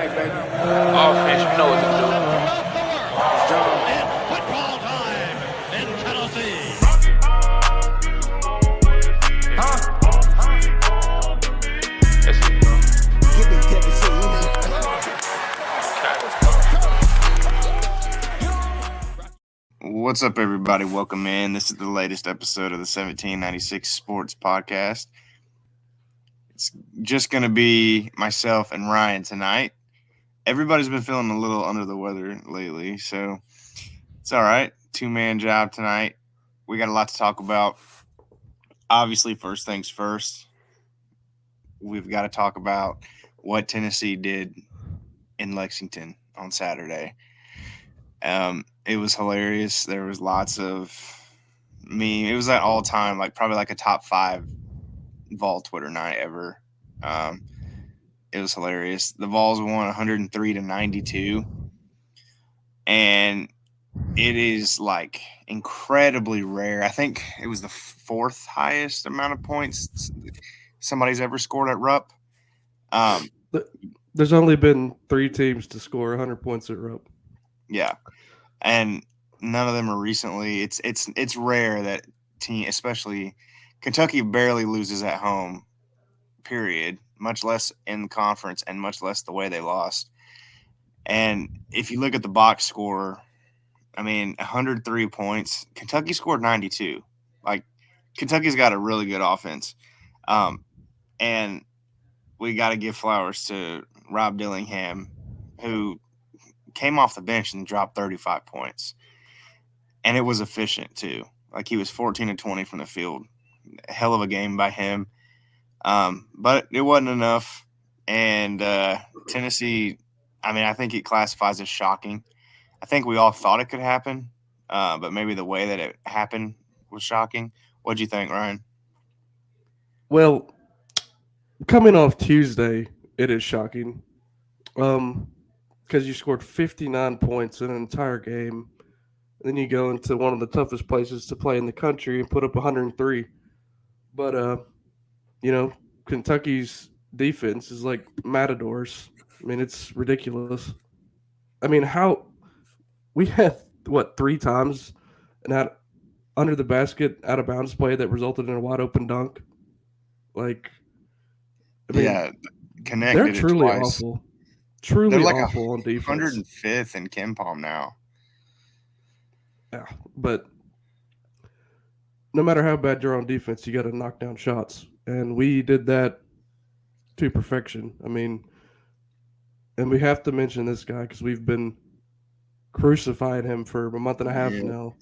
back, baby. Offense, you know what to do. It's football time in Tennessee. That's it. Get me Tennessee. What's up, everybody? Welcome in. This is the latest episode of the 1796 Sports Podcast. It's just going to be myself and Ryan tonight. Everybody's been feeling a little under the weather lately, so it's all right. Two-man job tonight. We got a lot to talk about. Obviously, first things first, we've got to talk about what Tennessee did in Lexington on Saturday. It was hilarious. There was lots of it was at all time, probably a top 5 Vol Twitter night ever. It was hilarious. The Vols won 103-92, and it is incredibly rare. I think it was the 4th highest amount of points somebody's ever scored at Rupp. There's only been 3 teams to score 100 points at Rupp. Yeah, and none of them are recently. It's rare that team, especially Kentucky, barely loses at home. Period. Much less in the conference, and much less the way they lost. And if you look at the box score, 103 points. Kentucky scored 92. Kentucky's got a really good offense, and we got to give flowers to Rob Dillingham, who came off the bench and dropped 35 points. And it was efficient, too. He was 14-20 from the field. A hell of a game by him. But it wasn't enough. And Tennessee, I think it classifies as shocking. I think we all thought it could happen, but maybe the way that it happened was shocking. What'd you think, Ryan? Well, coming off Tuesday, it is shocking. Because you scored 59 points in an entire game. Then you go into one of the toughest places to play in the country and put up 103. But, Kentucky's defense is like matadors. It's ridiculous. How we had, 3 times and had under the basket out of bounds play that resulted in a wide open dunk? Connected. They're truly it twice. awful. Truly They're awful on defense. 105th in KenPom now. Yeah, but no matter how bad you're on defense, you got to knock down shots, and we did that to perfection. And we have to mention this guy because we've been crucifying him for a month and a half now.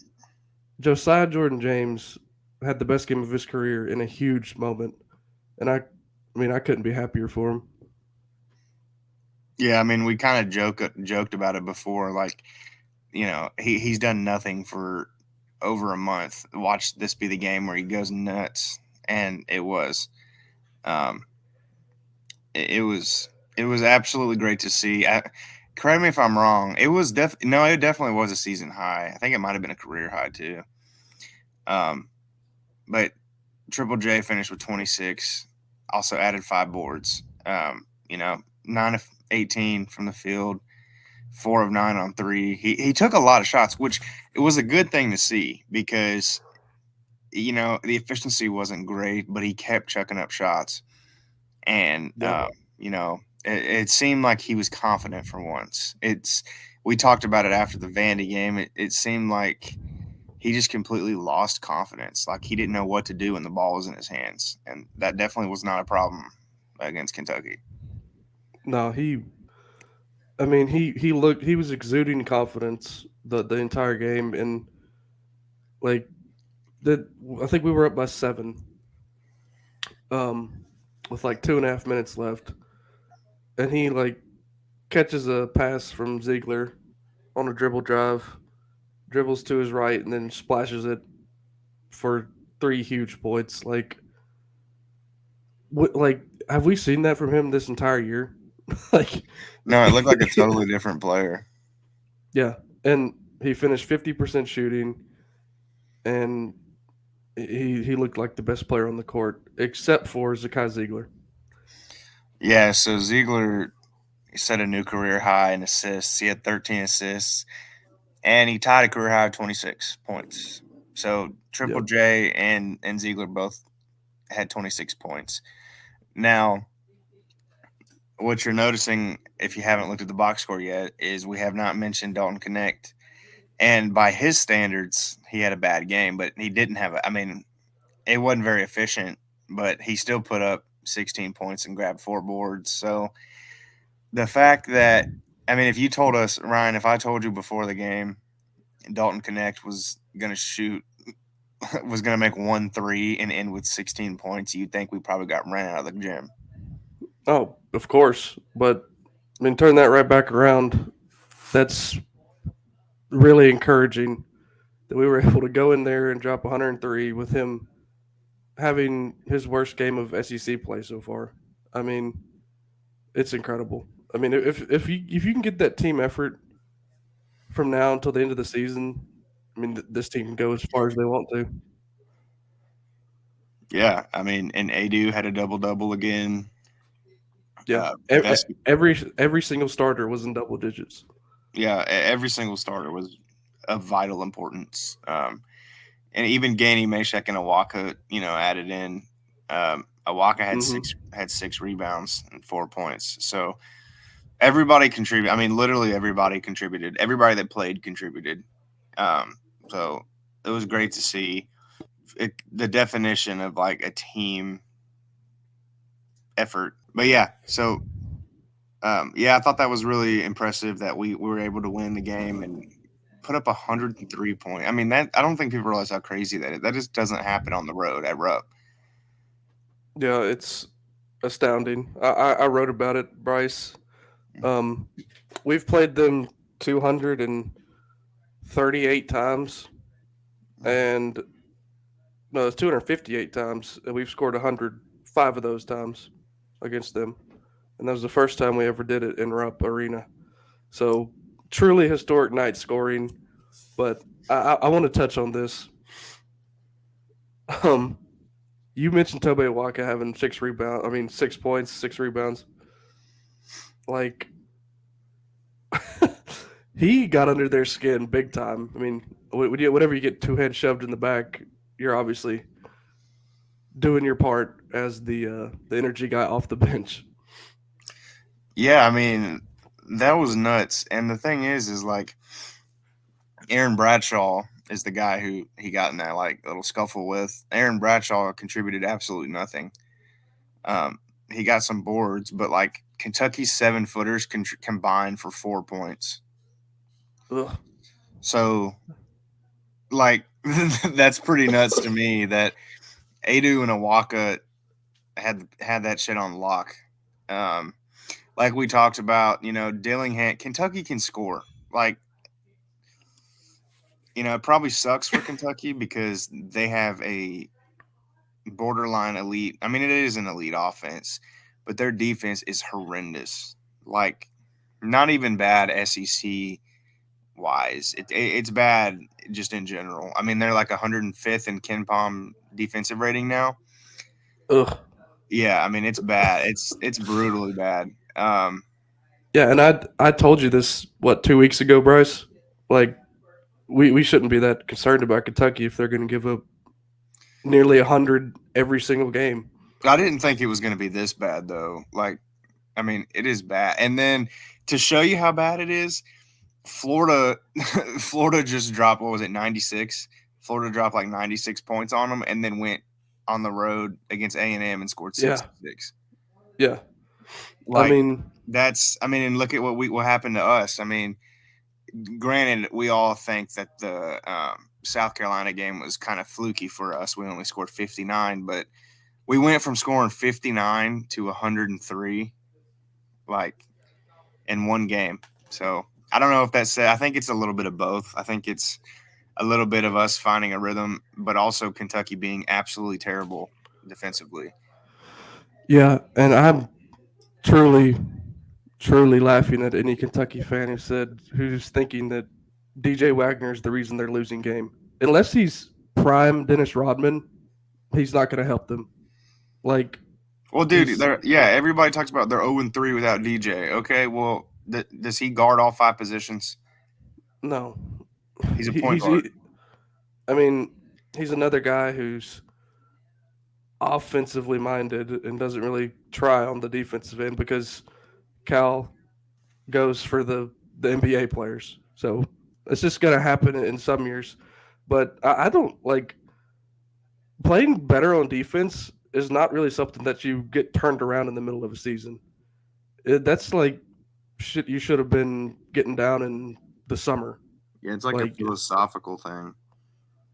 Josiah Jordan-James had the best game of his career in a huge moment, and I couldn't be happier for him. Yeah, we kind of joked about it before. He's done nothing for over a month. Watch this be the game where he goes nuts, and it was. It was absolutely great to see. Correct me if I'm wrong. It was it definitely was a season high. I think it might have been a career high too. But Triple J finished with 26. Also added 5 boards. 9 of 18 from the field, 4 of 9 on 3. He took a lot of shots, which it was a good thing to see because, the efficiency wasn't great, but he kept chucking up shots. And, it seemed like he was confident for once. We talked about it after the Vandy game. It seemed like he just completely lost confidence. He didn't know what to do when the ball was in his hands. And that definitely was not a problem against Kentucky. No, he was exuding confidence the entire game, and I think we were up by 7, with 2.5 minutes left, and he catches a pass from Ziegler on a dribble drive, dribbles to his right, and then splashes it for 3 huge points. Have we seen that from him this entire year? No, it looked like a totally different player. Yeah, and he finished 50% shooting, and he looked like the best player on the court, except for Zakai Ziegler. Yeah, so Ziegler set a new career high in assists. He had 13 assists, and he tied a career high of 26 points. So Triple Yep. J and Ziegler both had 26 points. Now, what you're noticing, if you haven't looked at the box score yet, is we have not mentioned Dalton Connect. And by his standards, he had a bad game, but he didn't have I mean, it wasn't very efficient, but he still put up 16 points and grabbed 4 boards. So the fact that, I mean, if you told us, Ryan, if I told you before the game Dalton Connect was going to shoot, was going to make 1 3 and end with 16 points, you'd think we probably got ran out of the gym. Oh, of course. But I mean, turn that right back around. That's really encouraging that we were able to go in there and drop 103 with him having his worst game of SEC play so far. I mean, it's incredible. I mean, if you can get that team effort from now until the end of the season, I mean, this team can go as far as they want to. Yeah, I mean, and Adu had a double double again. Yeah, Best, every single starter was in double digits. yeah, every single starter was of vital importance. And even Gainey, Meshack, and Awaka, added in. Awaka had Hmm. six rebounds and 4 points. So everybody contributed. I mean, literally everybody contributed. Everybody that played contributed. So it was great to see the definition of like a team effort. But yeah, so I thought that was really impressive that we were able to win the game and put up 103 points. I mean, that I don't think people realize how crazy that is. That just doesn't happen on the road at Rupp. Yeah, it's astounding. I wrote about it, Bryce. Um, we've played them 238 times, and no, it's 258 times, and we've scored 105 of those times against them. And that was the first time we ever did it in Rupp Arena. So truly historic night scoring. But I want to touch on this. Um, you mentioned Tobe Awaka having 6 points, 6 rebounds. Like he got under their skin big time. I mean, whenever you get 2 heads shoved in the back, you're obviously doing your part as the energy guy off the bench. Yeah, I mean, that was nuts. And the thing is like Aaron Bradshaw is the guy who he got in that like little scuffle with. Aaron Bradshaw contributed absolutely nothing. Um, he got some boards, but like Kentucky's 7-footers combined for 4 points. Ugh. So, like, that's pretty nuts to me that Adu and Awaka had that shit on lock. Like we talked about, Dillingham, Kentucky can score. Like, it probably sucks for Kentucky because they have a borderline elite. I mean, it is an elite offense, but their defense is horrendous. Like, not even bad SEC wise. It's bad just in general. I mean, they're like 105th in Ken Palm defensive rating now. Ugh. Yeah, I mean it's bad. It's brutally bad. Yeah, and I told you this 2 weeks ago, Bryce. Like we shouldn't be that concerned about Kentucky if they're going to give up nearly 100 every single game. I didn't think it was going to be this bad though. Like, I mean, it is bad. And then to show you how bad it is, Florida just dropped, what was it, 96? Florida dropped like 96 points on them and then went on the road against A&M and scored 66. Yeah. Like, I mean, and look at what happened to us. I mean, granted, we all think that the South Carolina game was kind of fluky for us. We only scored 59, but we went from scoring 59 to 103, like, in one game. So I don't know if that's I think it's a little bit of both. I think it's a little bit of us finding a rhythm, but also Kentucky being absolutely terrible defensively. Yeah, and I'm truly, truly laughing at any Kentucky fan who's thinking that DJ Wagner is the reason they're losing game. Unless he's prime Dennis Rodman, he's not going to help them. Like Well, dude, He's everybody talks about they're 0-3 without DJ. Okay, well, does he guard all 5 positions? no, He's a he, point he's. guard. He, I mean, he's another guy who's offensively minded and doesn't really try on the defensive end because Cal goes for the NBA players. So it's just gonna happen in some years. But I don't like playing better on defense is not really something that you get turned around in the middle of a season. That's like shit you should have been getting down in the summer. Yeah, it's like a Like, philosophical thing.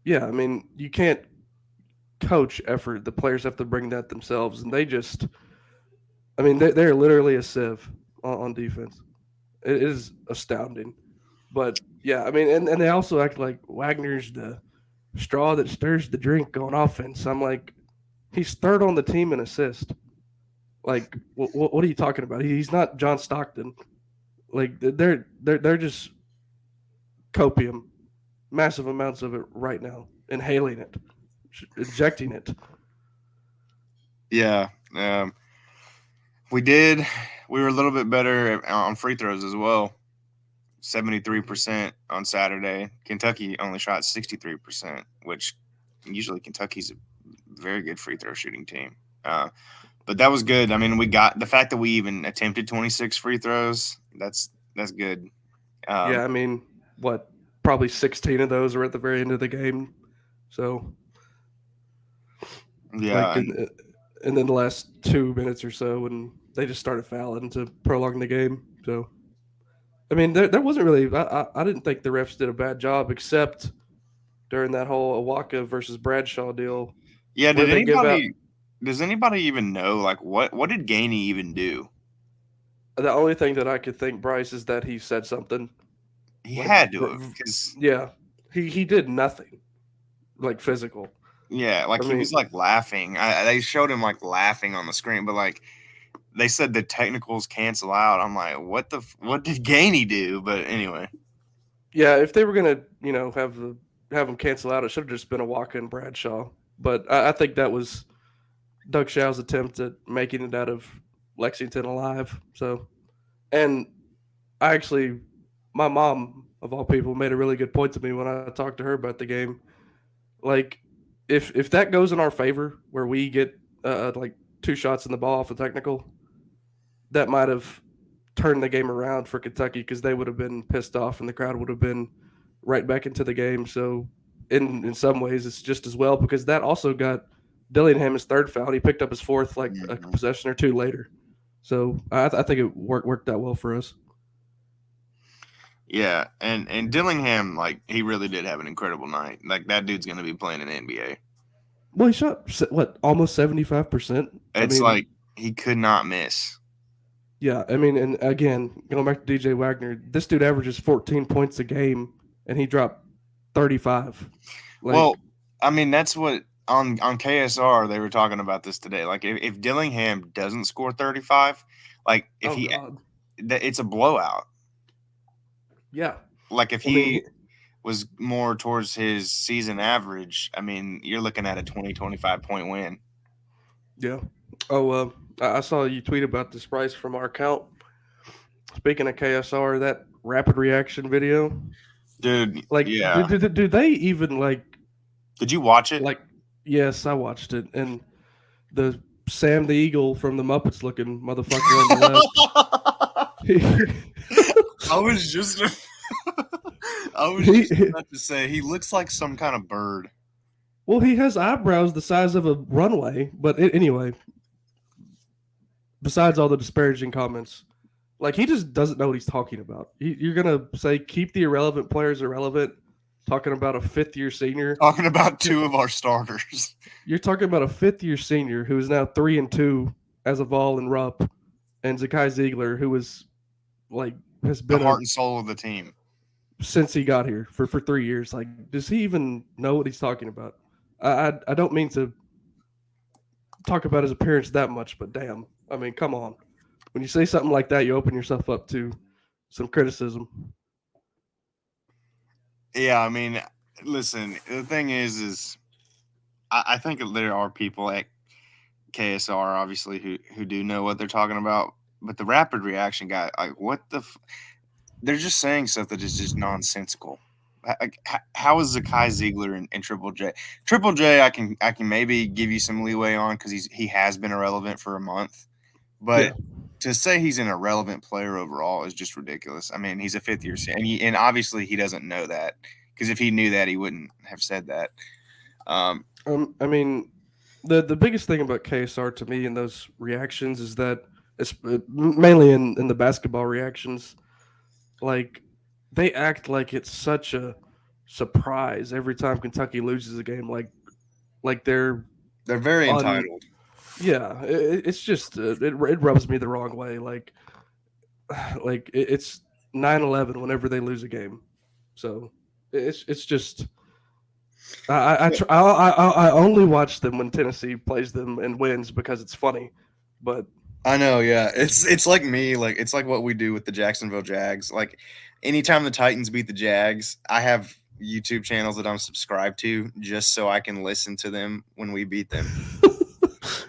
yeah, I mean, you can't coach effort. The players have to bring that themselves, and they just, I mean, they're literally a sieve on defense. It is astounding. But yeah, I mean, and they also act like Wagner's the straw that stirs the drink on offense. I'm like, he's third on the team in assist. Like, what are you talking about? He's not John Stockton. Like, they're just copium, massive amounts of it right now, inhaling it, injecting it. Yeah, we did. We were a little bit better on free throws as well. 73% on Saturday. Kentucky only shot 63%, which usually Kentucky's a very good free throw shooting team. But that was good. I mean, we got the fact that we even attempted 26 free throws. That's good. Yeah, I mean, what? Probably 16 of those were at the very end of the game. So, Yeah, like, and then the last 2 minutes or so, and they just started fouling to prolong the game. So, I mean, there wasn't really. I didn't think the refs did a bad job, except during that whole Awaka versus Bradshaw deal, yeah. where they give out. Does anybody even know like what did Gainey even do? The only thing that I could think, Bryce, is that he said something He like, had to have because yeah, he did nothing like physical. yeah, like I he was mean, like laughing. They showed him like laughing on the screen, but like they said the technicals cancel out. I'm like, what did Gainey do? But anyway, yeah, if they were gonna, have them cancel out, it should have just been Awaka and Bradshaw. But I think that was Doug Shaw's attempt at making it out of Lexington alive. So, and I actually, my mom of all people made a really good point to me when I talked to her about the game. Like, if that goes in our favor, where we get like 2 shots in the ball off a technical, that might have turned the game around for Kentucky because they would have been pissed off and the crowd would have been right back into the game. So, in some ways, it's just as well because that also got Dillingham his third foul. He picked up his fourth like a mhm. possession or two later. So I think it worked out well for us. Yeah, and Dillingham, like he really did have an incredible night. Like that dude's gonna be playing in the NBA. Well, he shot what almost 75%. I It's mean, like he could not miss. yeah. I mean, and again, going back to DJ Wagner, this dude averages 14 points a game, and he dropped 35. Like, Well, I mean that's what on KSR they were talking about this today. Like if Dillingham doesn't score 35, like if oh he god, it's a blowout. yeah. Like if I mean, he was more towards his season average, I mean, you're looking at a 25 point win. yeah. Oh, I saw you tweet about this price from our account. Speaking of KSR, that rapid reaction video, Dude, like, yeah. do they even Did you watch it? like? Yes, I watched it, and the Sam the Eagle from the Muppets looking motherfucker on the left. I was just I was he, just about to say he looks like some kind of bird. well, he has eyebrows the size of a runway, but anyway, besides all the disparaging comments, like he just doesn't know what he's talking about. You're gonna say keep the irrelevant players irrelevant, talking about a fifth-year senior. Talking about two of our starters. You're talking about a fifth-year senior who is now 3-2 as of all in Rupp, and Zakai Ziegler, who was like has The been heart and soul of the team. since he got here for 3 years. Like, does he even know what he's talking about? I don't mean to talk about his appearance that much, but damn, I mean, come on. When you say something like that, you open yourself up to some criticism. Yeah, I mean, listen, the thing is I think there are people at KSR, obviously, who do know what they're talking about. But the rapid reaction guy, like, what the? They're just saying stuff that is just nonsensical. How is Zakai Ziegler and Triple J? Triple J, I can maybe give you some leeway on because he has been irrelevant for a month, but to say he's an irrelevant player overall is just ridiculous. I mean, he's a fifth year senior, and obviously he doesn't know that because if he knew that, he wouldn't have said that. I mean, the biggest thing about KSR to me in those reactions is that it's mainly in the basketball reactions, like they act like it's such a surprise every time Kentucky loses a game, like they're very on. entitled. Yeah, it's just it rubs me the wrong way. Like it's 9-11 whenever they lose a game, so it's just. I only watch them when Tennessee plays them and wins because it's funny, but I know, yeah, it's like me, like it's like what we do with the Jacksonville Jags. Like anytime the Titans beat the Jags, I have YouTube channels that I'm subscribed to just so I can listen to them when we beat them.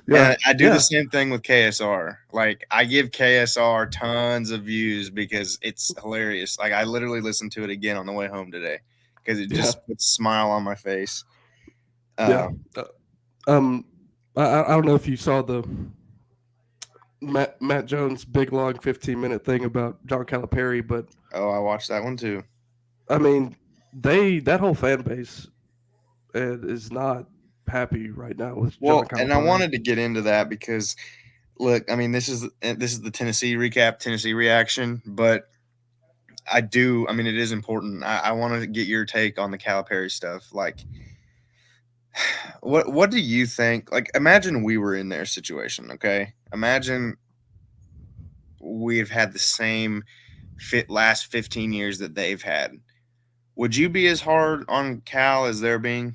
yeah, And I do the same thing with KSR. Like I give KSR tons of views because it's hilarious. Like I literally listened to it again on the way home today because it just puts a smile on my face. Yeah. I don't know if you saw the Matt Jones big long 15-minute thing about John Calipari, but I watched that one too. I mean, that whole fan base is not happy right now with John Calipari. And I wanted to get into that because look, I mean, this is the Tennessee recap, Tennessee reaction, but I mean, it is important. I want to get your take on the Calipari stuff. Like, what do you think? Like, imagine we were in their situation, okay? Imagine we've had the same last 15 years that they've had. Would you be as hard on Cal as they're being?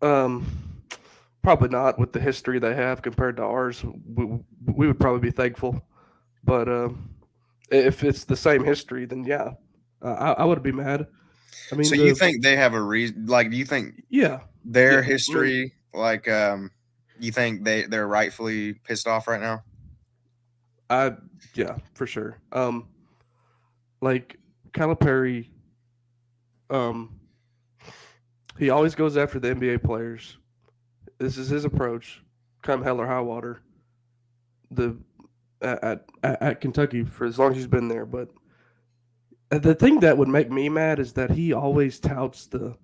Probably not with the history they have compared to ours. We would probably be thankful, but if it's the same history, then yeah, I would be mad. I mean, so you think they have a reason? Like, do you think their history, like, you think they're rightfully pissed off right now? Yeah, for sure. Like Calipari, he always goes after the NBA players. This is his approach. Come hell or high water. At Kentucky for as long as he's been there, but the thing that would make me mad is that he always touts the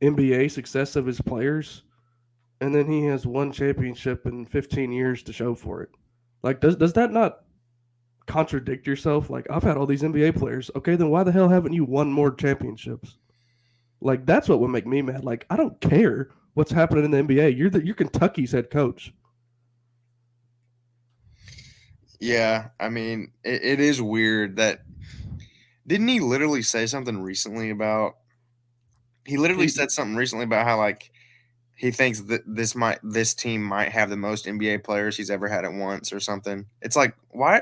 NBA success of his players, and then he has one championship in 15 years to show for it. Like, does that not contradict yourself? Like, I've had all these NBA players. Okay, then why the hell haven't you won more championships? Like, that's what would make me mad. Like, I don't care what's happening in the NBA. You're Kentucky's head coach. Yeah, I mean, it is weird that didn't he literally say something recently about he literally said something recently about how like he thinks that this team might have the most NBA players he's ever had at once or something. It's like why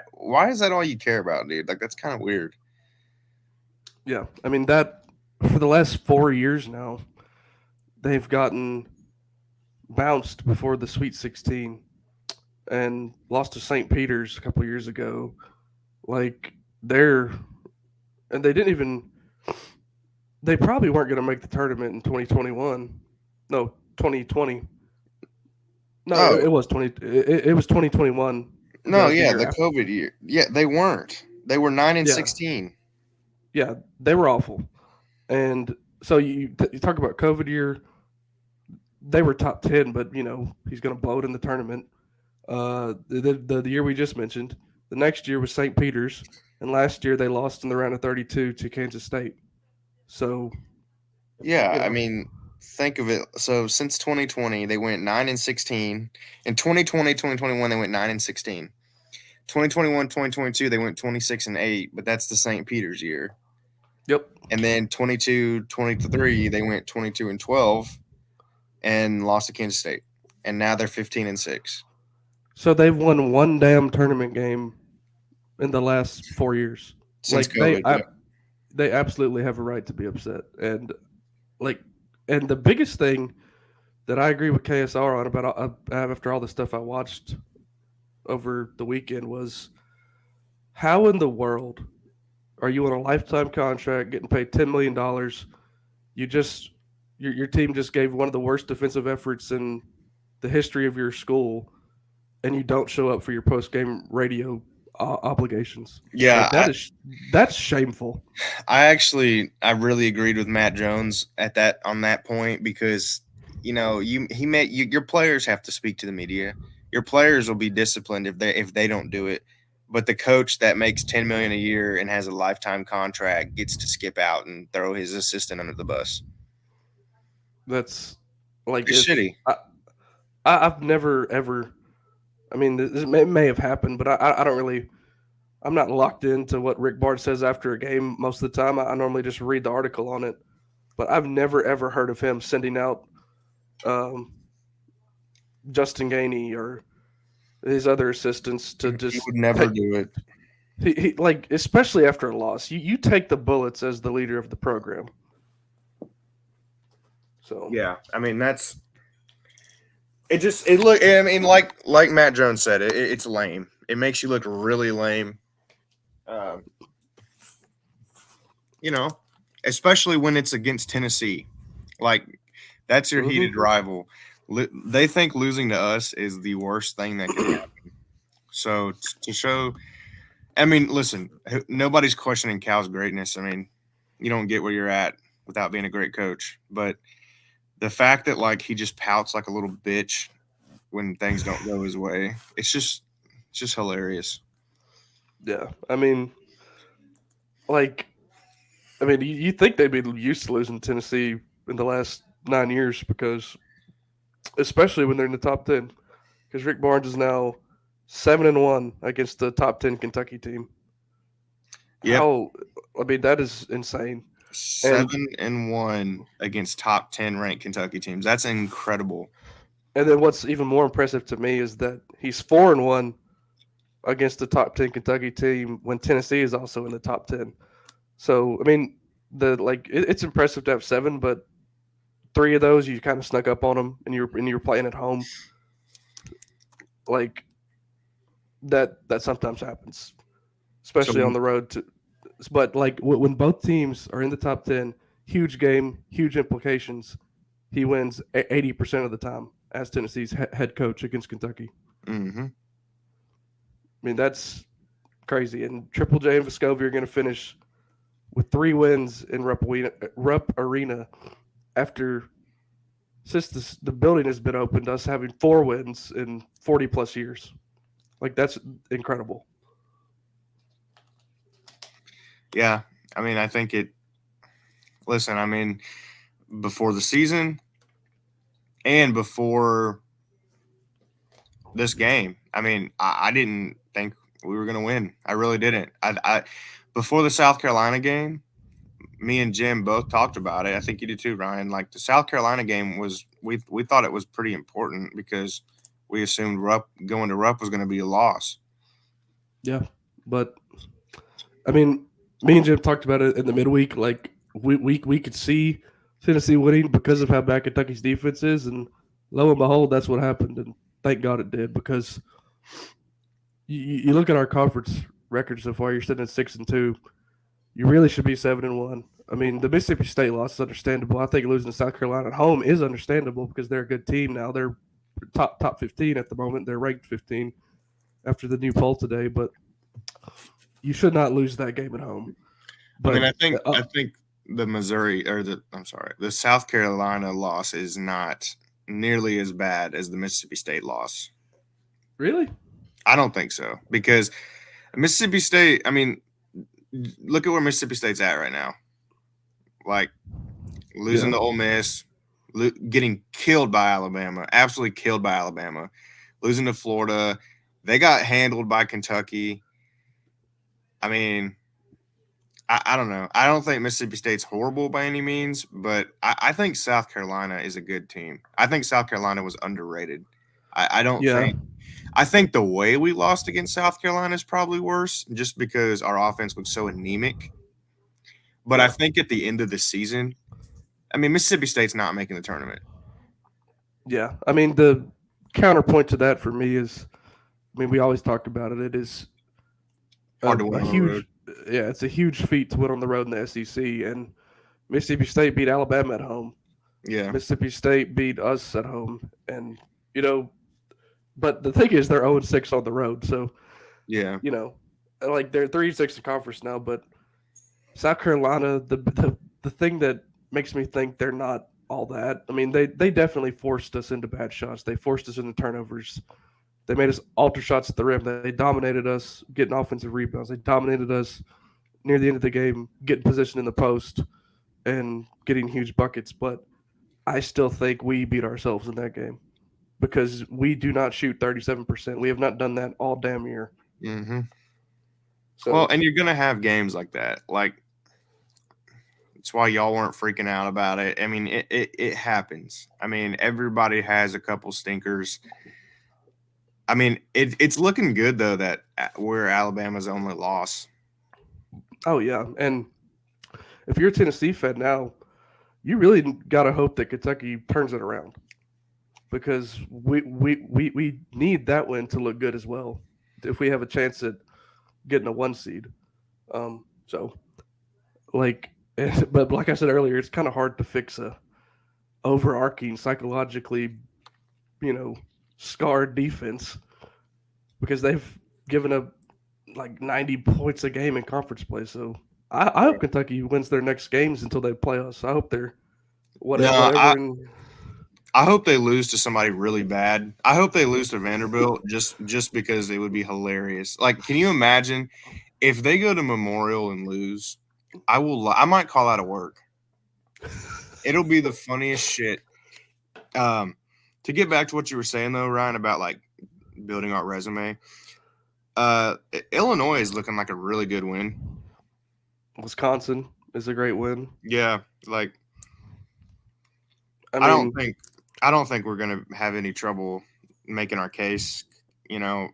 is that all you care about, dude? Like that's kind of weird. Yeah, I mean that for the last 4 years now, they've gotten bounced before the Sweet 16 and lost to St. Peter's a couple years ago. Like and they didn't even. They probably weren't going to make the tournament in 2021. No, 2020. No, it was 20. It was 2021. No, the COVID year. Yeah, they weren't. They were 9-16. Yeah, they were awful. And so you talk about COVID year. They were top 10, but he's going to blow it in the tournament. The year we just mentioned, the next year was St. Peter's, and last year they lost in the round of 32 to Kansas State. So, yeah, I mean, think of it. So since 2020, they went 9-16. In 2020, 2021, they went 9-16. 2021, 2022, they went 26-8, but that's the St. Peter's year. Yep. And then 22, 23, they went 22-12 and lost to Kansas State. And now they're 15-6. So they've won one damn tournament game in the last 4 years. Since COVID, they absolutely have a right to be upset. And the biggest thing that I agree with KSR on about after all the stuff I watched over the weekend was how in the world are you on a lifetime contract getting paid $10 million? You just your team just gave one of the worst defensive efforts in the history of your school, and you don't show up for your post game radio obligations. Yeah, Like that's shameful. I really agreed with Matt Jones at that on that point because your players have to speak to the media. Your players will be disciplined if they don't do it. But the coach that makes $10 million a year and has a lifetime contract gets to skip out and throw his assistant under the bus. That's like It's if shitty. I've never ever. I mean, this may have happened, but I don't really. I'm not locked into what Rick Barnes says after a game most of the time. I normally just read the article on it, but I've never ever heard of him sending out um, Justin Gainey or his other assistants to He just would never take. do it. He like especially after a loss, you take the bullets as the leader of the program. So Yeah, I mean that's it. Just it look. I mean, like Matt Jones said, it's lame. It makes you look really lame. Um, you know, especially when it's against Tennessee. Like that's your heated rival. They think losing to us is the worst thing that can happen. So to show, I mean, listen, nobody's questioning Cal's greatness. I mean, you don't get where you're at without being a great coach. But the fact that like he just pouts like a little bitch when things don't go his way, it's just hilarious. yeah, like you think they'd be used to losing to Tennessee in the last 9 years because especially when they're in the top 10. Because Rick Barnes is now 7-1 against the top 10 Kentucky team. Yep, That is insane. And 7-1 against top 10 ranked Kentucky teams. That's incredible. and then what's even more impressive to me is that he's 4-1 against the top 10 Kentucky team when Tennessee is also in the top 10. So it's impressive to have 7, but 3 of those you kind of snuck up on them and you're playing at home. Like that sometimes happens, especially So on the road. But like when both teams are in the top 10, huge game, huge implications. He wins 80% of the time as Tennessee's head coach against Kentucky. hmm I mean, that's crazy. And Triple J and Vescovi are going to finish with 3 wins in Rupp Arena after since the building has been opened, us having 4 wins in 40 plus years. Like that's incredible. yeah, I mean, I think it. Listen, I mean, before the season and before this game, I mean, I didn't think we were going to win. I really didn't. Before the South Carolina game, me and Jim both talked about it. I think you did too, Ryan. Like the South Carolina game was, we thought it was pretty important because we assumed going to Rupp was going to be a loss. Yeah, but I mean, me and Jim talked about it in the midweek. Like we could see Tennessee winning because of how bad Kentucky's defense is, and lo and behold, that's what happened. And thank God it did because you look at our conference record so far. You're sitting at 6-2. You really should be 7-1. I mean, the Mississippi State loss is understandable. I think losing to South Carolina at home is understandable because they're a good team now. They're top 15 at the moment. They're ranked 15 after the new poll today, but you should not lose that game at home. I mean, But I think the South Carolina loss is not nearly as bad as the Mississippi State loss. really, I don't think so because Mississippi State. I mean, look at where Mississippi State's at right now. Like losing yeah, to Ole Miss, getting killed by Alabama, absolutely killed by Alabama, losing to Florida. They got handled by Kentucky. I mean, I don't know. I don't think Mississippi State's horrible by any means, but I think South Carolina is a good team. I think South Carolina was underrated. I don't yeah, think. I think the way we lost against South Carolina is probably worse, just because our offense was so anemic. But I yeah. think at the end of the season, I mean, Mississippi State's not making the tournament. Yeah, I mean the counterpoint to that for me is, I mean we always talk about it. It is Hard to win a on the road. huge, yeah, it's a huge feat to win on the road in the SEC. And Mississippi State beat Alabama at home. Yeah, Mississippi State beat us at home, and you know, but the thing is they're 0-6 on the road, so yeah, you know, like they're 3-6 in conference now. But South Carolina, the thing that makes me think they're not all that. I mean, they definitely forced us into bad shots. They forced us into turnovers. They made us alter shots at the rim. They dominated us getting offensive rebounds. They dominated us near the end of the game, getting position in the post and getting huge buckets. But I still think we beat ourselves in that game because we do not shoot 37%. We have not done that all damn year. hmm Well, So and you're gonna have games like that. Like it's why y'all weren't freaking out about it. I mean, it happens. I mean, everybody has a couple stinkers. I mean, it's looking good though that we're Alabama's only loss. oh yeah, and if you're a Tennessee fan now, you really got to hope that Kentucky turns it around because we need that win to look good as well if we have a chance at getting a 1 seed. So like, but like I said earlier, it's kind of hard to fix a overarching psychologically, you know, scarred defense because they've given up like 90 points a game in conference play. So I hope Kentucky wins their next games until they play us. I hope they're No, whatever. And I hope they lose to somebody really bad. I hope they lose to Vanderbilt just because it would be hilarious. Like, can you imagine if they go to Memorial and lose? I might call out of work. It'll be the funniest shit. To get back to what you were saying though, Ryan, about like building our resume. Illinois is looking like a really good win. Wisconsin is a great win. Yeah, like I I don't mean, think I don't think we're gonna have any trouble making our case, you know,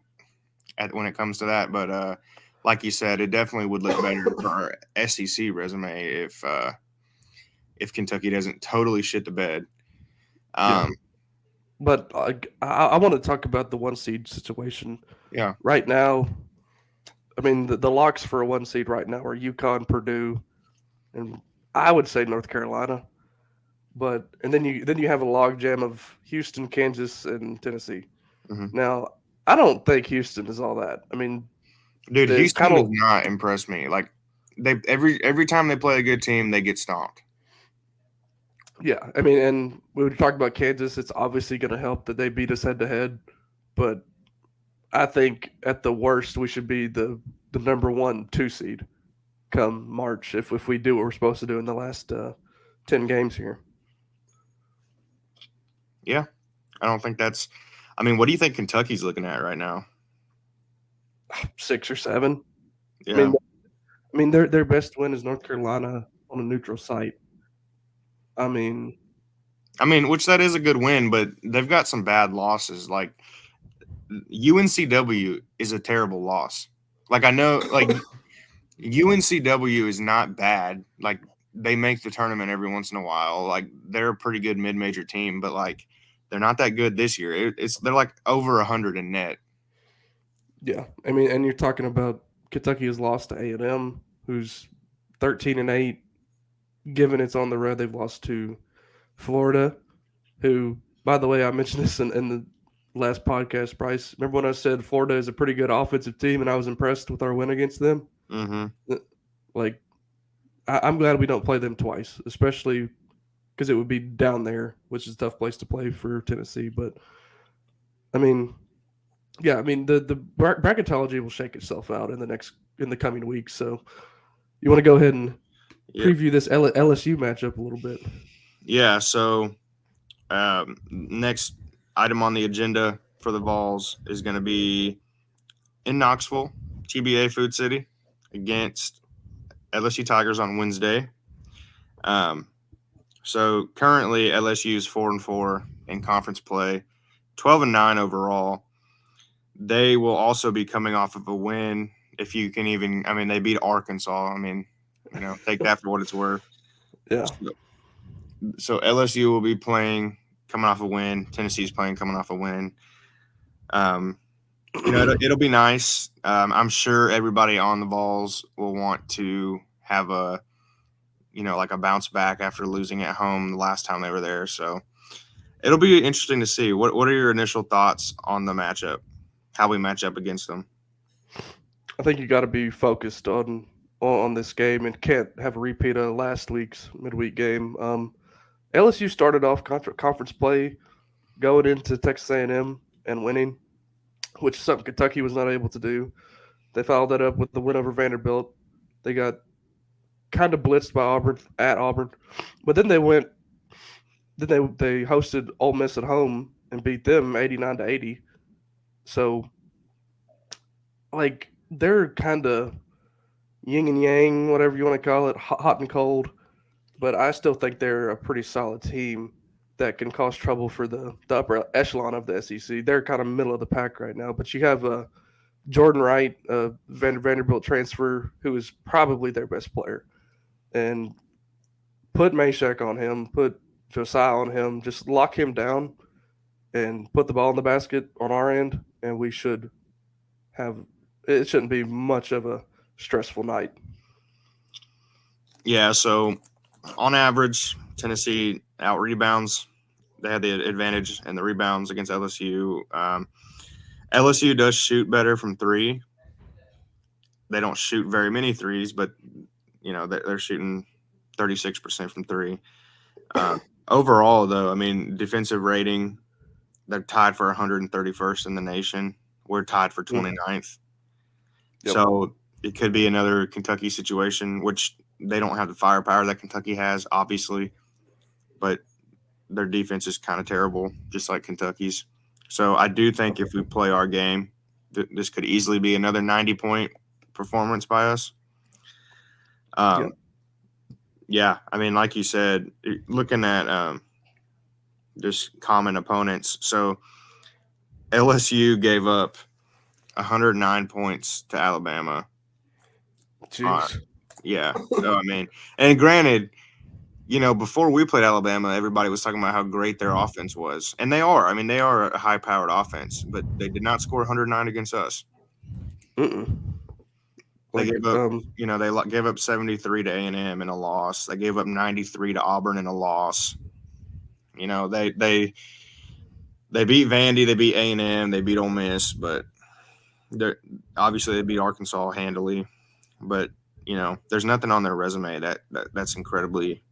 when it comes to that. But like you said, it definitely would look better for our SEC resume if Kentucky doesn't totally shit the bed. yeah. Um, But I want to talk about the 1 seed situation yeah, right now. I mean, the locks for a 1 seed right now are UConn, Purdue, and I would say North Carolina. But and then you have a logjam of Houston, Kansas, and Tennessee. hmm Now, I don't think Houston is all that. I mean, dude, the Houston kind does of not impress me. Like they every time they play a good team, they get stomped. yeah. I mean, and we were talking about Kansas. It's obviously going to help that they beat us head to head, but I think at the worst we should be the number 1 2 seed come March if we do what we're supposed to do in the last 10 games here. Yeah, I don't think that's. I mean, what do you think Kentucky's looking at right now? 6 or 7. I Yeah, mean, their best win is North Carolina on a neutral site. I mean, I mean, which that is a good win, but they've got some bad losses. Like UNCW is a terrible loss. Like I know, like UNCW is not bad. Like they make the tournament every once in a while. Like they're a pretty good mid-major team, but like they're not that good this year. They're like over 100 in net. yeah. I mean, and you're talking about Kentucky has lost to A&M, who's 13-8. Given it's on the road, they've lost to Florida, who, by the way, I mentioned this in the last podcast, Bryce. Remember when I said Florida is a pretty good offensive team and I was impressed with our win against them? Mm-hmm. Like, I'm glad we don't play them twice, especially because it would be down there, which is a tough place to play for Tennessee. But, I mean, yeah, I mean, the bracketology will shake itself out in the coming weeks. So you want to go ahead and Yep. preview this LSU matchup a little bit? Yeah. So next item on the agenda for the Vols is going to be in Knoxville, TBA Food City, against LSU Tigers on Wednesday. So currently LSU is 4-4 in conference play, 12-9 overall. They will also be coming off of a win, if you can even. I mean, they beat Arkansas. I mean, take that for what it's worth. Yeah. So LSU will be playing coming off a win. Tennessee's playing coming off a win. It'll be nice. I'm sure everybody on the Vols will want to have a, like a bounce back after losing at home the last time they were there. So it'll be interesting to see. What are your initial thoughts on the matchup? How we match up against them? I think you got to be focused on this game and can't have a repeat of last week's midweek game. LSU started off conference play going into Texas A&M and winning, which is something Kentucky was not able to do. They followed that up with the win over Vanderbilt. They got kind of blitzed by Auburn at Auburn, but then they went. Then they hosted Ole Miss at home and beat them 89-80. So, like, they're kind of yin and yang, whatever you want to call it, hot and cold. But I still think they're a pretty solid team that can cause trouble for the upper echelon of the SEC. They're kind of middle of the pack right now. But you have Jordan Wright, Vanderbilt transfer, who is probably their best player. And put Meshack on him, put Josiah on him, just lock him down and put the ball in the basket on our end, and we should have – it shouldn't be much of a stressful night. Yeah, so on average, Tennessee out-rebounds. They had the advantage in the rebounds against LSU. LSU does shoot better from three. They don't shoot very many threes, but, they're shooting 36% from three. Overall, though, I mean, defensive rating, they're tied for 131st in the nation. We're tied for 29th. Yep. So it could be another Kentucky situation, which they don't have the firepower that Kentucky has, obviously. But their defense is kind of terrible, just like Kentucky's. So I do think if we play our game, this could easily be another 90-point performance by us. Yep. Yeah, I mean, like you said, looking at just common opponents. So LSU gave up 109 points to Alabama. Jeez. Yeah. So, I mean, and granted, before we played Alabama, everybody was talking about how great their offense was. And they are. I mean, they are a high-powered offense, but they did not score 109 against us. Mm-mm. They gave up, they gave up 73 to A&M in a loss. They gave up 93 to Auburn in a loss. They beat Vandy, they beat A&M, they beat Ole Miss, but obviously they beat Arkansas handily. But there's nothing on their resume that's incredibly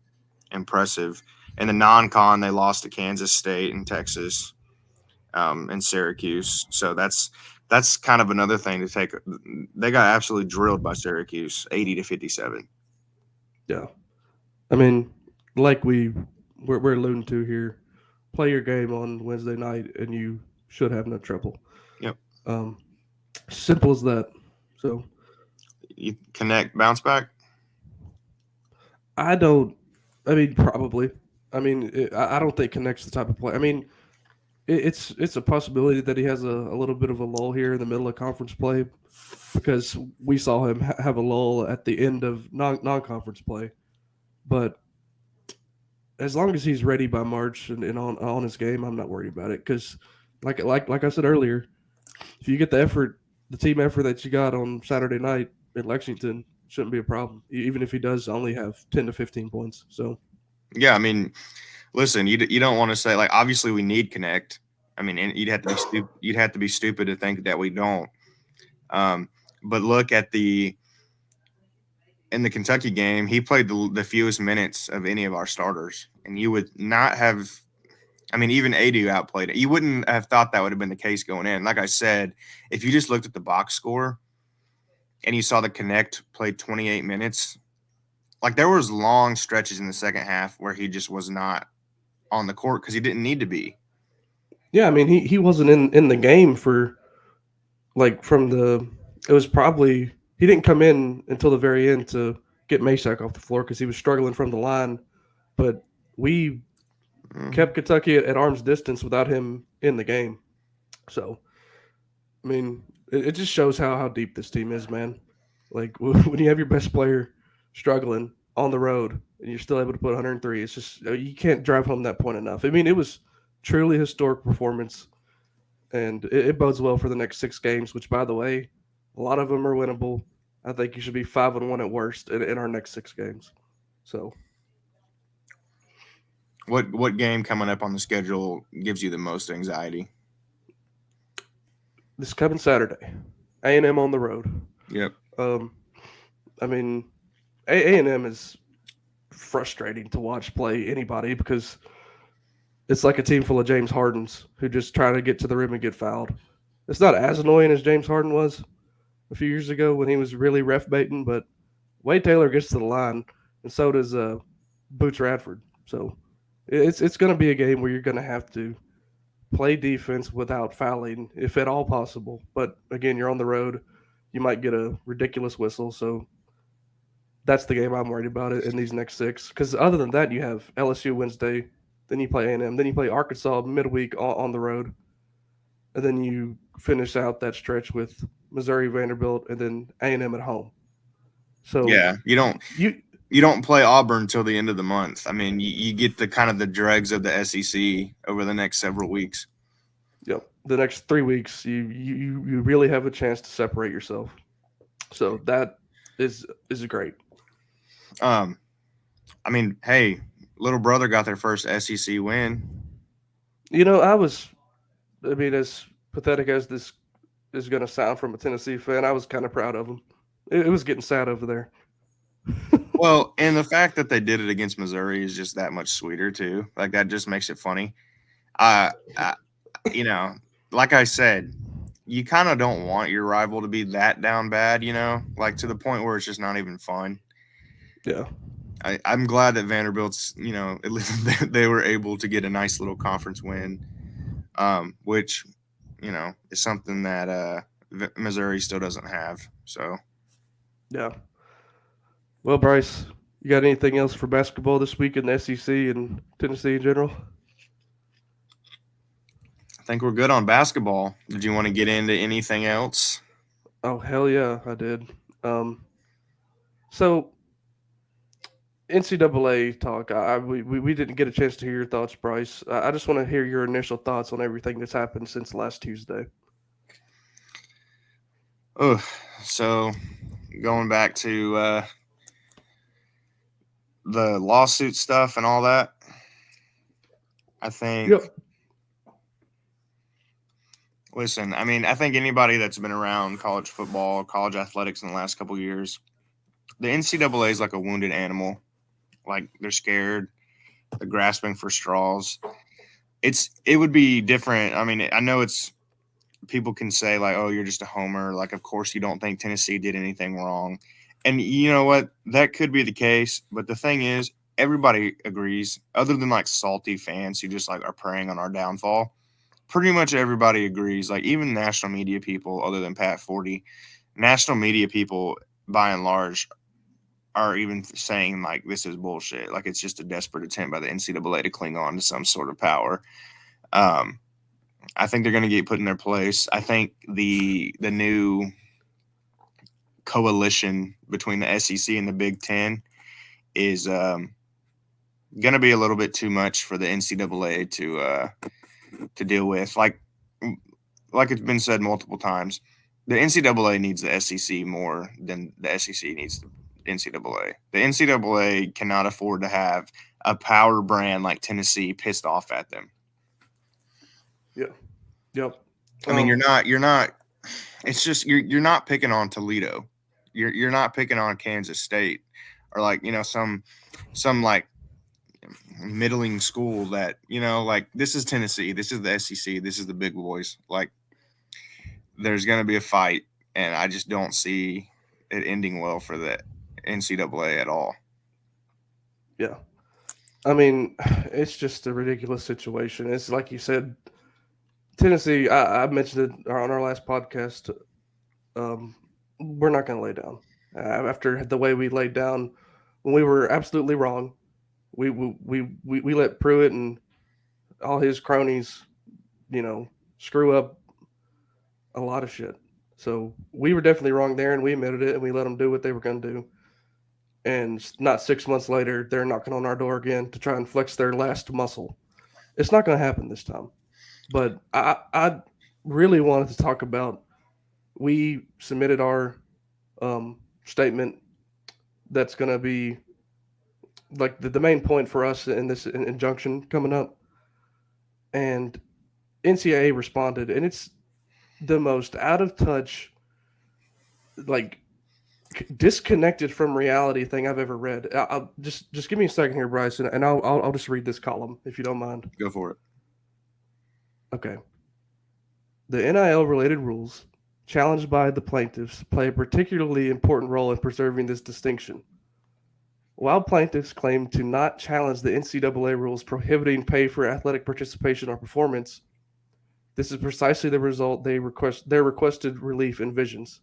impressive. In the non-con, they lost to Kansas State and Texas, and Syracuse. So that's kind of another thing to take. They got absolutely drilled by Syracuse, 80-57. Yeah, I mean, like we're alluding to here, play your game on Wednesday night, and you should have no trouble. Yep. Simple as that. So you connect, bounce back. I don't. I mean, probably. I mean, I don't think Connect's the type of play. I mean, it's a possibility that he has a little bit of a lull here in the middle of conference play, because we saw him have a lull at the end of non-conference play. But as long as he's ready by March and on his game, I'm not worried about it. Because like I said earlier, if you get the team effort that you got on Saturday night in Lexington, shouldn't be a problem, even if he does only have 10 to 15 points. So, yeah, I mean, listen, you don't want to say, like, obviously we need Connect. I mean, and you'd have to be stupid to think that we don't. But look at in the Kentucky game, he played the fewest minutes of any of our starters, and you would not have. I mean, even Adu outplayed it. You wouldn't have thought that would have been the case going in. Like I said, if you just looked at the box score and you saw the Connect played 28 minutes, like there was long stretches in the second half where he just was not on the court because he didn't need to be. Yeah, I mean, he wasn't in the game for it was probably he didn't come in until the very end to get Meshack off the floor because he was struggling from the line. But we kept Kentucky at arm's distance without him in the game. So, I mean, it just shows how deep this team is, man. Like, when you have your best player struggling on the road and you're still able to put 103, it's just, you can't drive home that point enough. I mean, it was truly historic performance, and it bodes well for the next 6 games. Which, by the way, a lot of them are winnable. I think you should be 5-1 at worst in our next 6 games. So What game coming up on the schedule gives you the most anxiety? this coming Saturday, A&M on the road. Yep. Um, I mean, A&M is frustrating to watch play anybody because it's like a team full of James Hardens who just try to get to the rim and get fouled. It's not as annoying as James Harden was a few years ago when he was really ref baiting, but Wade Taylor gets to the line, and so does Boots Radford. So it's going to be a game where you're going to have to play defense without fouling, if at all possible. But again, you're on the road. You might get a ridiculous whistle. So that's the game I'm worried about in these next 6. Because other than that, you have LSU Wednesday, then you play A&M, then you play Arkansas midweek on the road, and then you finish out that stretch with Missouri, Vanderbilt, and then A&M at home. So Yeah, you don't play Auburn until the end of the month. I mean, you get the kind of the dregs of the SEC over the next several weeks. Yep. The next 3 weeks, you really have a chance to separate yourself. So that is great. I mean, hey, little brother got their first SEC win. I mean, as pathetic as this is going to sound from a Tennessee fan, I was kind of proud of them. It was getting sad over there. Well, and the fact that they did it against Missouri is just that much sweeter too. Like that just makes it funny. I you know, like I said, you kind of don't want your rival to be that down bad, like to the point where it's just not even fun. Yeah. I'm glad that Vanderbilt's, at least they were able to get a nice little conference win, which, is something that Missouri still doesn't have. So, Yeah. Well, Bryce, you got anything else for basketball this week in the SEC and Tennessee in general? I think we're good on basketball. Did you want to get into anything else? Oh, hell yeah, I did. So NCAA talk. We didn't get a chance to hear your thoughts, Bryce. I just want to hear your initial thoughts on everything that's happened since last Tuesday. Oh, so going back to the lawsuit stuff and all that, I think. Yep. Listen, I mean, I think anybody that's been around college football, college athletics in the last couple of years, the NCAA is like a wounded animal. Like they're scared, they're grasping for straws. It would be different. I mean, I know it's people can say like, "Oh, you're just a homer." Like, of course, you don't think Tennessee did anything wrong, and you know what? That could be the case. But the thing is, everybody agrees, other than like salty fans who just like are preying on our downfall. Pretty much everybody agrees. Like even national media people, other than Pat Forty, national media people by and large are even saying like this is bullshit. Like it's just a desperate attempt by the NCAA to cling on to some sort of power. Um, I think they're going to get put in their place. I think the new coalition between the SEC and the Big Ten is going to be a little bit too much for the NCAA to deal with. Like it's been said multiple times, the NCAA needs the SEC more than the SEC needs the NCAA. The NCAA cannot afford to have a power brand like Tennessee pissed off at them. Yeah. Yep. I mean, you're not. It's just you're not picking on Toledo. You're not picking on Kansas State or like some like middling school that like this is Tennessee, this is the SEC, this is the big boys. Like there's gonna be a fight, and I just don't see it ending well for the NCAA at all. Yeah. I mean, it's just a ridiculous situation. It's like you said, Tennessee. I mentioned it on our last podcast. We're not going to lay down after the way we laid down when we were absolutely wrong. We let Pruitt and all his cronies, screw up a lot of shit. So we were definitely wrong there, and we admitted it, and we let them do what they were going to do. And not 6 months later, they're knocking on our door again to try and flex their last muscle. It's not going to happen this time. But I really wanted to talk about. We submitted our statement that's going to be like the main point for us in this injunction coming up, and NCAA responded, and it's the most out of touch, like disconnected from reality thing I've ever read. I'll just give me a second here, Bryce, and I'll just read this column if you don't mind. Go for it. Okay. The NIL related rules challenged by the plaintiffs play a particularly important role in preserving this distinction. While plaintiffs claim to not challenge the NCAA rules prohibiting pay for athletic participation or performance, this is precisely the result their requested relief envisions.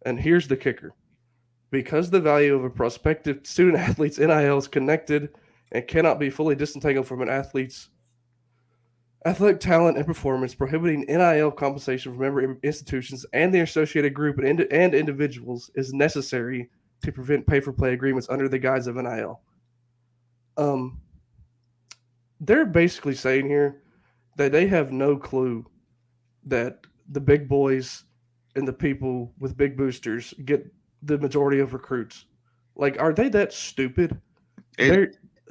And here's the kicker. Because the value of a prospective student athlete's NIL is connected and cannot be fully disentangled from an athlete's athletic talent and performance, prohibiting NIL compensation from member institutions and the associated group and individuals is necessary to prevent pay-for-play agreements under the guise of NIL. They're basically saying here that they have no clue that the big boys and the people with big boosters get the majority of recruits. Like, are they that stupid?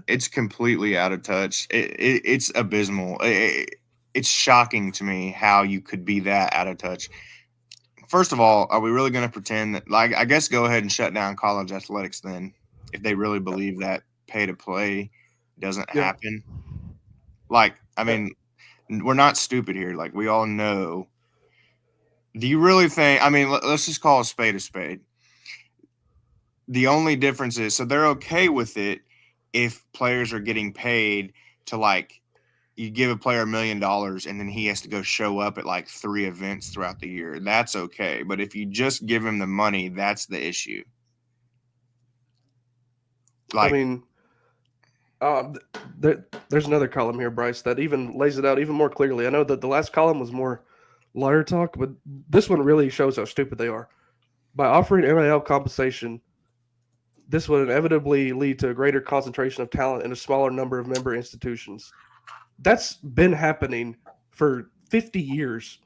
It's completely out of touch. It's abysmal. It's shocking to me how you could be that out of touch. First of all, are we really going to pretend that, like, I guess go ahead and shut down college athletics then, if they really believe that pay to play doesn't happen? Like, I mean, we're not stupid here. Like, we all know. Do you really think, I mean, let's just call a spade a spade. The only difference is, so they're okay with it if players are getting paid to, like, you give a player $1 million and then he has to go show up at like 3 events throughout the year. That's okay. But if you just give him the money, that's the issue. Like, I mean, there's another column here, Bryce, that even lays it out even more clearly. I know that the last column was more lawyer talk, but this one really shows how stupid they are. By offering NIL compensation, this would inevitably lead to a greater concentration of talent in a smaller number of member institutions. That's been happening for 50 years.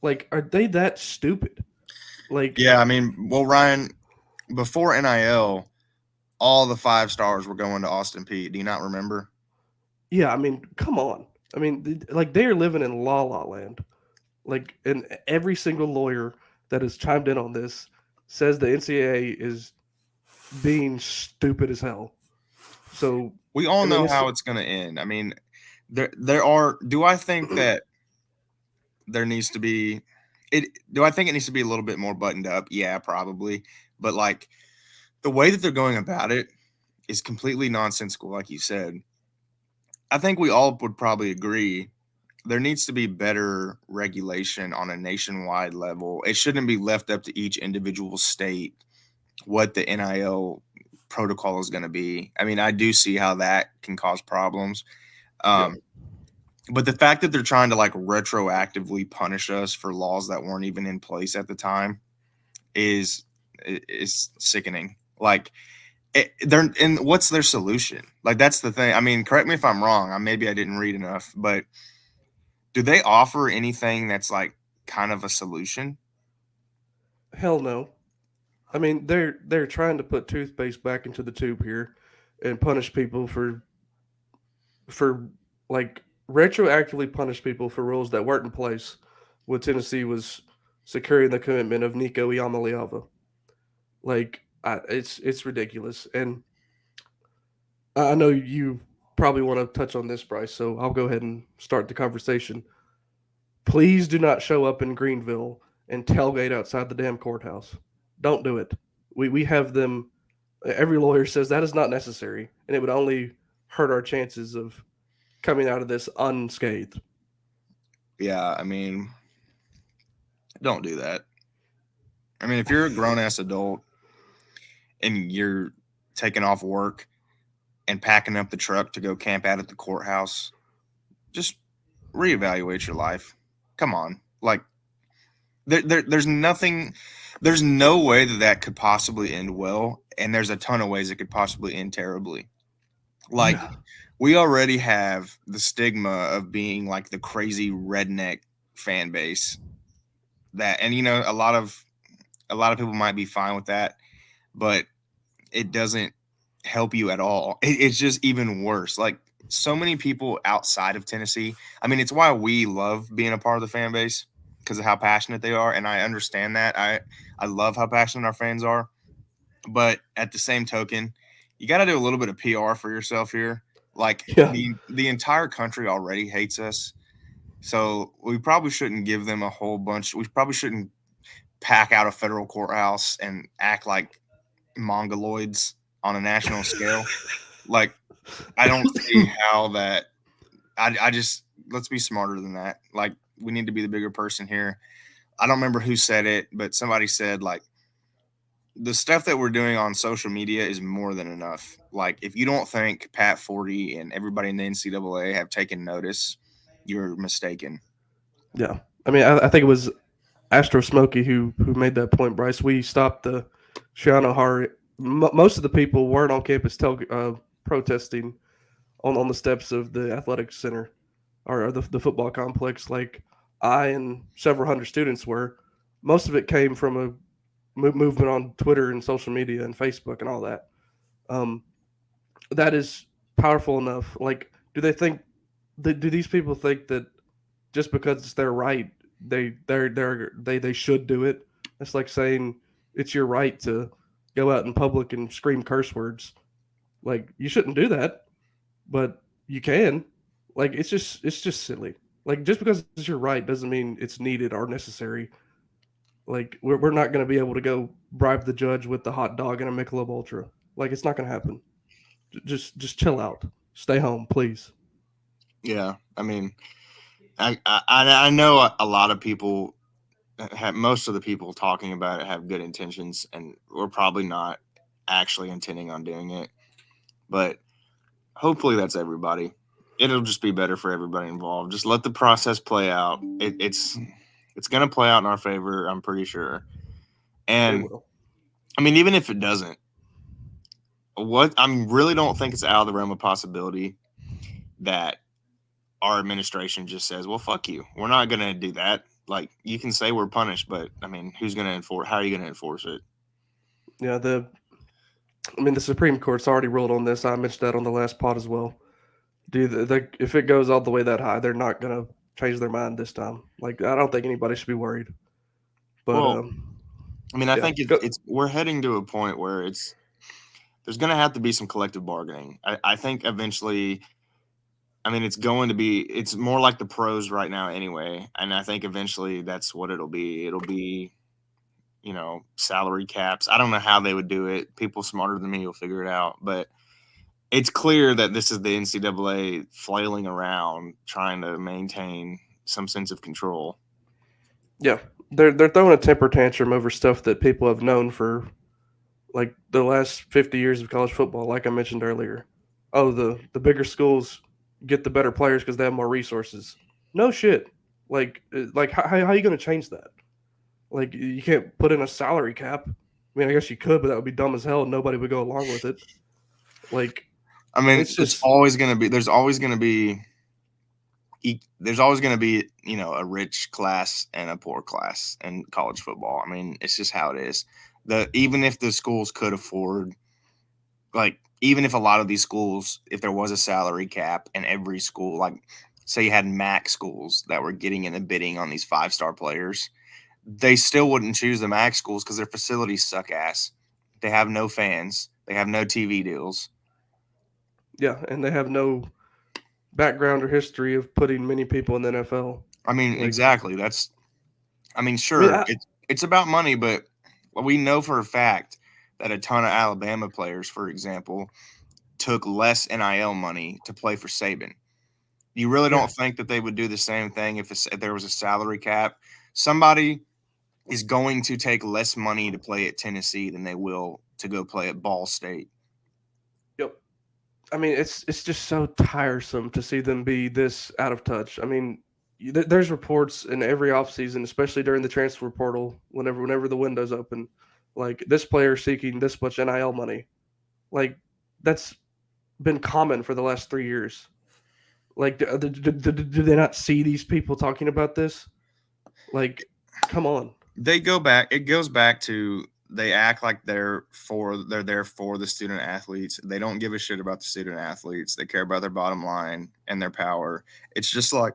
Like, are they that stupid? Like, yeah, I mean, well, Ryan, before NIL, all the 5 stars were going to Austin Peay. Do you not remember? Yeah, I mean, come on. I mean, like, they are living in la la land. Like, and every single lawyer that has chimed in on this says the NCAA is being stupid as hell. So we all know how it's going to end. I mean, there are. Do I think that there needs to be it? Do I think it needs to be a little bit more buttoned up? Yeah, probably. But like the way that they're going about it is completely nonsensical, like you said. I think we all would probably agree there needs to be better regulation on a nationwide level. It shouldn't be left up to each individual state what the NIL protocol is going to be. I mean, I do see how that can cause problems. But the fact that they're trying to like retroactively punish us for laws that weren't even in place at the time is sickening. Like, and what's their solution? Like, that's the thing. I mean, correct me if I'm wrong. Maybe I didn't read enough, but do they offer anything that's like kind of a solution? Hell no. I mean, they're trying to put toothpaste back into the tube here and punish people for like retroactively punish people for rules that weren't in place when Tennessee was securing the commitment of Nico Iamaleava. Like, it's ridiculous. And I know you probably want to touch on this, Bryce, so I'll go ahead and start the conversation. Please do not show up in Greenville and tailgate outside the damn courthouse. Don't do it. We have them. Every lawyer says that is not necessary, and it would only hurt our chances of coming out of this unscathed. Yeah, I mean, don't do that. I mean, if you're a grown-ass adult and you're taking off work and packing up the truck to go camp out at the courthouse, just reevaluate your life. Come on. Like, there's nothing, there's no way that could possibly end well, and there's a ton of ways it could possibly end terribly. Like, we already have the stigma of being like the crazy redneck fan base that, and a lot of people might be fine with that, but it doesn't help you at all. It's just even worse. Like so many people outside of Tennessee. I mean, it's why we love being a part of the fan base because of how passionate they are, and I understand that. I love how passionate our fans are, but at the same token, you got to do a little bit of PR for yourself here. Like Yeah. the entire country already hates us, so we probably shouldn't give them a whole bunch. We probably shouldn't pack out a federal courthouse and act like mongoloids on a national scale. Like, I don't see how that. I just let's be smarter than that. Like, we need to be the bigger person here. I don't remember who said it, but somebody said like the stuff that we're doing on social media is more than enough. Like, if you don't think Pat 40 and everybody in the NCAA have taken notice, you're mistaken. Yeah. I mean, I think it was Astro Smokey who made that point, Bryce. We stopped the Shiano Hari. Most of the people weren't on campus protesting on the steps of the athletic center or the football complex. Like I and several hundred students were. Most of it came from a movement on Twitter and social media and Facebook and all that. Um, that is powerful enough. Like, do these people think that just because it's their right, they should do it? It's like saying it's your right to go out in public and scream curse words. Like you shouldn't do that, but you can. Like it's just silly. Like just because it's your right doesn't mean it's needed or necessary. Like we're not going to be able to go bribe the judge with the hot dog and a Michelob Ultra. Like it's not going to happen. Just chill out. Stay home, please. Yeah, I mean, I know a lot of people have, most of the people talking about it have good intentions, and we're probably not actually intending on doing it, but hopefully that's everybody. It'll just be better for everybody involved. Just let the process play out. It's going to play out in our favor, I'm pretty sure. It And will. I mean, even if it doesn't, I really don't think it's out of the realm of possibility that our administration just says, "Well, fuck you. We're not going to do that." Like, you can say we're punished, but I mean, who's going to enforce? How are you going to enforce it? Yeah, the Supreme Court's already ruled on this. I mentioned that on the last pod as well. Dude, if it goes all the way that high, they're not gonna change their mind this time. Like I don't think anybody should be worried. But Well, I mean, I yeah, think it's we're heading to a point where there's going to have to be some collective bargaining. I think eventually, I mean, it's more like the pros right now anyway. And I think eventually that's what it'll be. It'll be, salary caps. I don't know how they would do it. People smarter than me will figure it out. But it's clear that this is the NCAA flailing around trying to maintain some sense of control. yeah, they're throwing a temper tantrum over stuff that people have known for like the last 50 years of college football. Like I mentioned earlier, oh the bigger schools get the better players because they have more resources. No shit. Like how are you going to change that? Like you can't put in a salary cap. I mean, I guess you could, but that would be dumb as hell. And nobody would go along with it. Like I mean, it's just always going to be, there's always going to be, a rich class and a poor class in college football. I mean, it's just how it is. Even if the schools could afford, like, even if a lot of these schools, if there was a salary cap and every school, like, say you had MAC schools that were getting in the bidding on these 5-star players, they still wouldn't choose the MAC schools because their facilities suck ass. They have no fans. They have no TV deals. yeah, and they have no background or history of putting many people in the NFL. I mean, Like, exactly. I mean, Sure, it's about money, but we know for a fact that a ton of Alabama players, for example, took less NIL money to play for Saban. You really yeah, don't think that they would do the same thing if there was a salary cap? Somebody is going to take less money to play at Tennessee than they will to go play at Ball State. yep. I mean, it's just so tiresome to see them be this out of touch. I mean, there's reports in every offseason, especially during the transfer portal, whenever the window's open, like this player seeking this much NIL money. Like that's been common for the last 3 years. Like, do they not see these people talking about this? Like, come on. They go back. It goes back to they act like they're there for the student athletes. They don't give a shit about the student athletes. They care about their bottom line and their power. It's just like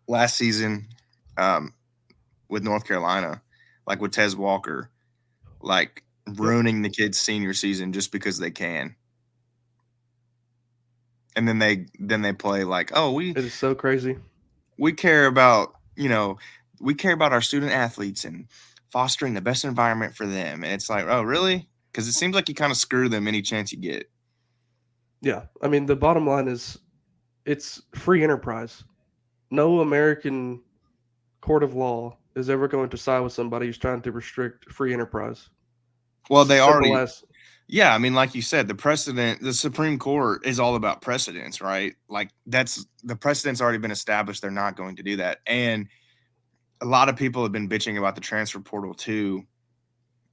last season um, with North Carolina, like with Tez Walker, like ruining the kid's senior season just because they can. And then they play like, oh, It is so crazy. we care about, we care about our student athletes and fostering the best environment for them. And it's like, oh, really? Because it seems like you kind of screw them any chance you get. Yeah, I mean, the bottom line is it's free enterprise. No American court of law is ever going to side with somebody who's trying to restrict free enterprise. Well, they Simple already, as yeah. I mean, like you said, the Supreme Court is all about precedents, right? Like the precedent's already been established. They're not going to do that. And a lot of people have been bitching about the transfer portal too,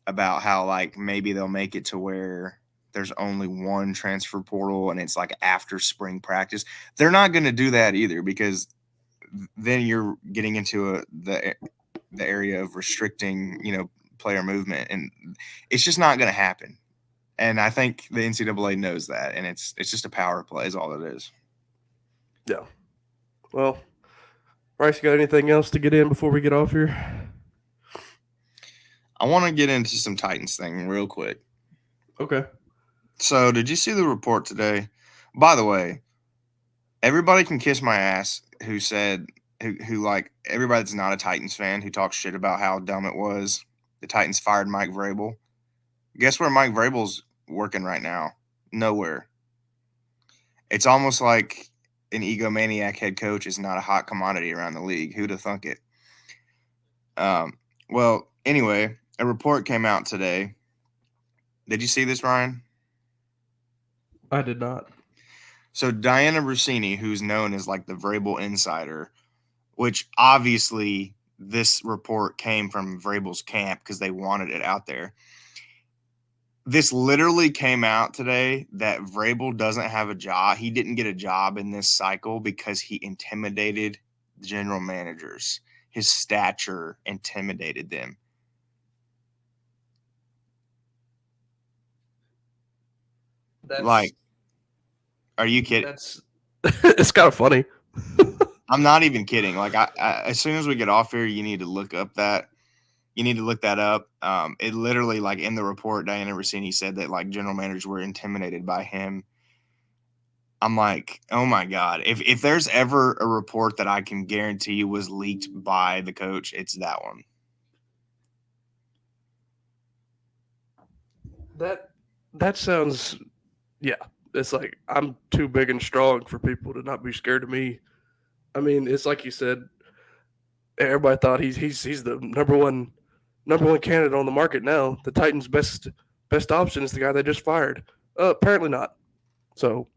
about how like maybe they'll make it to where there's only one transfer portal and it's like after spring practice. They're not going to do that either, because then you're getting into the area of restricting, player movement, and it's just not going to happen. And I think the NCAA knows that, and it's just a power play is all it is. yeah. Well, Bryce, you got anything else to get in before we get off here? I want to get into some Titans thing real quick. Okay. So, did you see the report today? By the way, everybody can kiss my ass who said who like everybody that's not a Titans fan who talks shit about how dumb it was. The Titans fired Mike Vrabel. Guess where Mike Vrabel's working right now? Nowhere. It's almost like an egomaniac head coach is not a hot commodity around the league. Who'd have thunk it? Well, anyway, a report came out today. Did you see this, Ryan? I did not. So Diana Rossini, who's known as like the Vrabel insider, which obviously this report came from Vrabel's camp because they wanted it out there. This literally came out today that Vrabel doesn't have a job. He didn't get a job in this cycle because he intimidated the general managers. His stature intimidated them. Like, are you kidding? It's kind of funny. I'm not even kidding. Like, I as soon as we get off here, you need to look up that. You need to look that up. It literally, like in the report, Diana Rossini said that like general managers were intimidated by him. I'm like, oh my God. If there's ever a report that I can guarantee was leaked by the coach, it's that one. That sounds, yeah. It's like I'm too big and strong for people to not be scared of me. I mean, it's like you said. Everybody thought he's the number one candidate on the market now. The Titans' best option is the guy they just fired. Apparently not. So,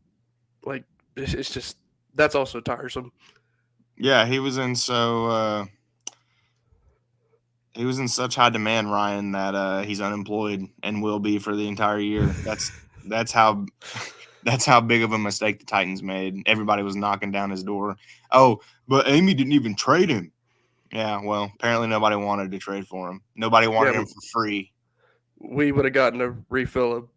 like, it's just that's also tiresome. Yeah, he was in such high demand, Ryan, that he's unemployed and will be for the entire year. That's how big of a mistake the Titans made. Everybody was knocking down his door. Oh, but Amy didn't even trade him. Yeah, well, apparently nobody wanted to trade for him. Nobody wanted him for free. We would have gotten a refill of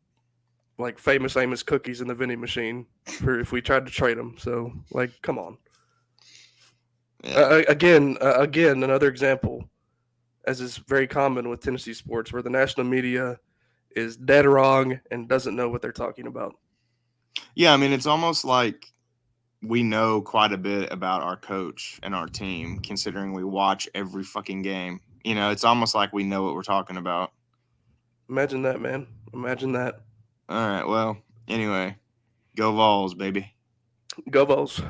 like Famous Amos cookies in the vending machine for if we tried to trade him. So, like, come on. Yeah. Again, another example, as is very common with Tennessee sports, where the national media is dead wrong and doesn't know what they're talking about. Yeah, I mean, it's almost like we know quite a bit about our coach and our team, considering we watch every fucking game. It's almost like we know what we're talking about. Imagine that, man. Imagine that. All right, well, anyway, go Vols, baby. Go Vols.